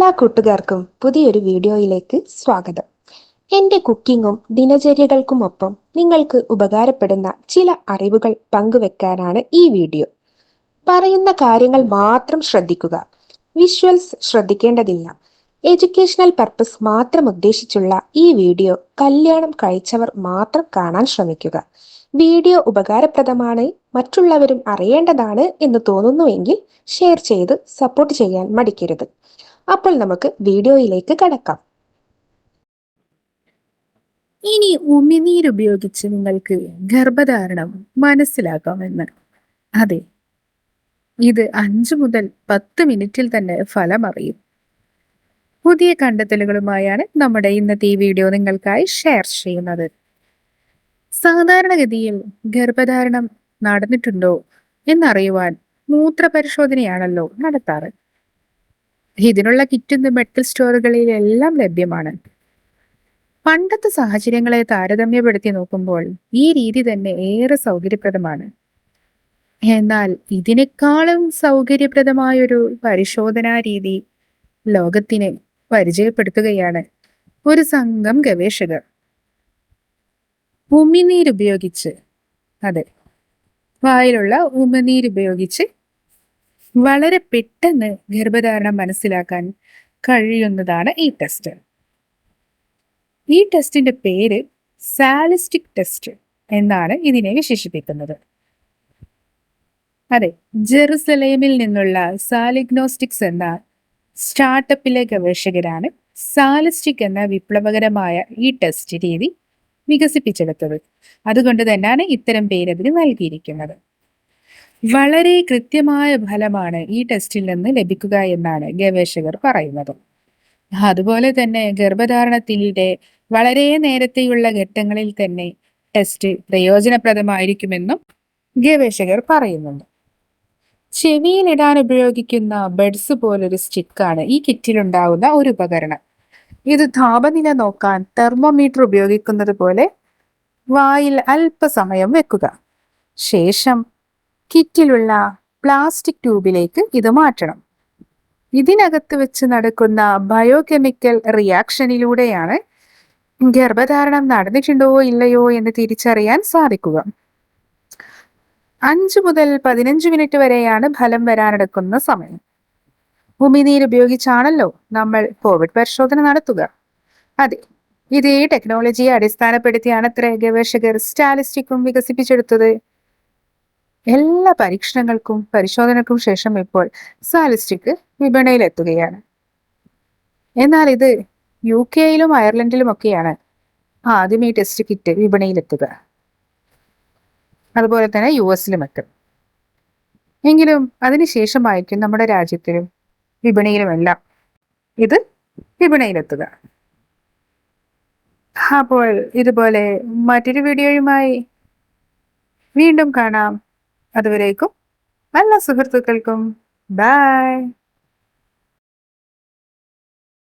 എല്ലാ കൂട്ടുകാർക്കും പുതിയൊരു വീഡിയോയിലേക്ക് സ്വാഗതം. എൻ്റെ കുക്കിങ്ങും ദിനചര്യകൾക്കുമൊപ്പം നിങ്ങൾക്ക് ഉപകാരപ്പെടുന്ന ചില അറിവുകൾ പങ്കുവെക്കാനാണ് ഈ വീഡിയോ. പറയുന്ന കാര്യങ്ങൾ മാത്രം ശ്രദ്ധിക്കുക. വിഷ്വൽസ് ശ്രദ്ധിക്കേണ്ടതില്ല. എഡ്യൂക്കേഷണൽ പർപ്പസ് മാത്രം ഉദ്ദേശിച്ചുള്ള ഈ വീഡിയോ കല്യാണം കഴിച്ചവർ മാത്രം കാണാൻ ശ്രമിക്കുക. വീഡിയോ ഉപകാരപ്രദമാണ്, മറ്റുള്ളവരും അറിയേണ്ടതാണ് എന്ന് തോന്നുന്നുവെങ്കിൽ ഷെയർ ചെയ്ത് സപ്പോർട്ട് ചെയ്യാൻ മടിക്കരുത്. അപ്പോൾ നമുക്ക് വീഡിയോയിലേക്ക് കടക്കാം. ഇനി ഉമിനീരുപയോഗിച്ച് നിങ്ങൾക്ക് ഗർഭധാരണം മനസ്സിലാക്കാമെന്ന്. അതെ, ഇത് 5 മുതൽ 10 മിനിറ്റിൽ തന്നെ ഫലമറിയും. പുതിയ കണ്ടെത്തലുകളുമായാണ് നമ്മുടെ ഇന്നത്തെ ഈ വീഡിയോ നിങ്ങൾക്കായി ഷെയർ ചെയ്യുന്നത്. സാധാരണഗതിയിൽ ഗർഭധാരണം നടന്നിട്ടുണ്ടോ എന്നറിയുവാൻ മൂത്രപരിശോധനയാണല്ലോ നടത്താറ്. ഇതിനുള്ള കിറ്റ് മെഡിക്കൽ സ്റ്റോറുകളിൽ എല്ലാം ലഭ്യമാണ്. പണ്ടത്തെ സാഹചര്യങ്ങളെ താരതമ്യപ്പെടുത്തി നോക്കുമ്പോൾ ഈ രീതി തന്നെ ഏറെ സൗകര്യപ്രദമാണ്. എന്നാൽ ഇതിനേക്കാളും സൗകര്യപ്രദമായൊരു പരിശോധനാ രീതി ലോകത്തിന് പരിചയപ്പെടുത്തുകയാണ് ഒരു സംഘം ഗവേഷകർ. ഉമിനീരുപയോഗിച്ച്, അതെ, വായിലുള്ള ഉമിനീരുപയോഗിച്ച് വളരെ പെട്ടെന്ന് ഗർഭധാരണം മനസ്സിലാക്കാൻ കഴിയുന്നതാണ് ഈ ടെസ്റ്റ്. ഈ ടെസ്റ്റിന്റെ പേര് സാലിസ്റ്റിക് ടെസ്റ്റ് എന്നാണ് ഇതിനെ വിശേഷിപ്പിക്കുന്നത്. അതെ, ജെറുസലേമിൽ നിന്നുള്ള സാലിഗ്നോസ്റ്റിക്സ് എന്ന സ്റ്റാർട്ടപ്പിലെ ഗവേഷകരാണ് സാലിസ്റ്റിക് എന്ന വിപ്ലവകരമായ ഈ ടെസ്റ്റ് രീതി വികസിപ്പിച്ചെടുത്തത്. അതുകൊണ്ട് തന്നെയാണ് ഇത്തരം പേര് അതിന് നൽകിയിരിക്കുന്നത്. വളരെ കൃത്യമായ ഫലമാണ് ഈ ടെസ്റ്റിൽ നിന്ന് ലഭിക്കുക എന്നാണ് ഗവേഷകർ പറയുന്നത്. അതുപോലെ തന്നെ ഗർഭധാരണത്തിലെ വളരെ നേരത്തെയുള്ള ഘട്ടങ്ങളിൽ തന്നെ ടെസ്റ്റ് പ്രയോജനപ്രദമായിരിക്കുമെന്നും ഗവേഷകർ പറയുന്നുണ്ട്. ചെവിയിലിടാൻ ഉപയോഗിക്കുന്ന ബഡ്സ് പോലൊരു സ്റ്റിക്കാണ് ഈ കിറ്റിലുണ്ടാവുന്ന ഒരു ഉപകരണം. ഇത് താപനില നോക്കാൻ തെർമോമീറ്റർ ഉപയോഗിക്കുന്നത് പോലെ വായിൽ അല്പസമയം വെക്കുക. ശേഷം കിറ്റിലുള്ള പ്ലാസ്റ്റിക് ട്യൂബിലേക്ക് ഇത് മാറ്റണം. ഇതിനകത്ത് വെച്ച് നടക്കുന്ന ബയോകെമിക്കൽ റിയാക്ഷനിലൂടെയാണ് ഗർഭധാരണം നടന്നിട്ടുണ്ടോ ഇല്ലയോ എന്ന് തിരിച്ചറിയാൻ സാധിക്കുക. 5 മുതൽ 15 മിനിറ്റ് വരെയാണ് ഫലം വരാനെടുക്കുന്ന സമയം. ഉമിനീരുപയോഗിച്ചാണല്ലോ നമ്മൾ കോവിഡ് പരിശോധന നടത്തുക. അതെ, ഇതേ ടെക്നോളജിയെ അടിസ്ഥാനപ്പെടുത്തിയാണ് ഇത്ര ഗവേഷകർ സ്റ്റാലിസ്റ്റിക്കും വികസിപ്പിച്ചെടുത്തത്. എല്ലാ പരീക്ഷണങ്ങൾക്കും പരിശോധനക്കും ശേഷം ഇപ്പോൾ സാലിസ്റ്റിക് വിപണിയിലെത്തുകയാണ്. എന്നാൽ ഇത് UK-യിലും അയർലൻഡിലും ഒക്കെയാണ് ആദ്യം ഈ ടെസ്റ്റ് കിറ്റ് വിപണിയിലെത്തുക. അതുപോലെ തന്നെ US-ലും എത്തും. എങ്കിലും അതിനുശേഷമായിരിക്കും നമ്മുടെ രാജ്യത്തിലും വിപണിയിലുമെല്ലാം ഇത് വിപണിയിലെത്തുക. അപ്പോൾ ഇതുപോലെ മറ്റൊരു വീഡിയോയുമായി വീണ്ടും കാണാം. അതുവരേക്കും എല്ലാ സുഹൃത്തുക്കൾക്കും ബൈ.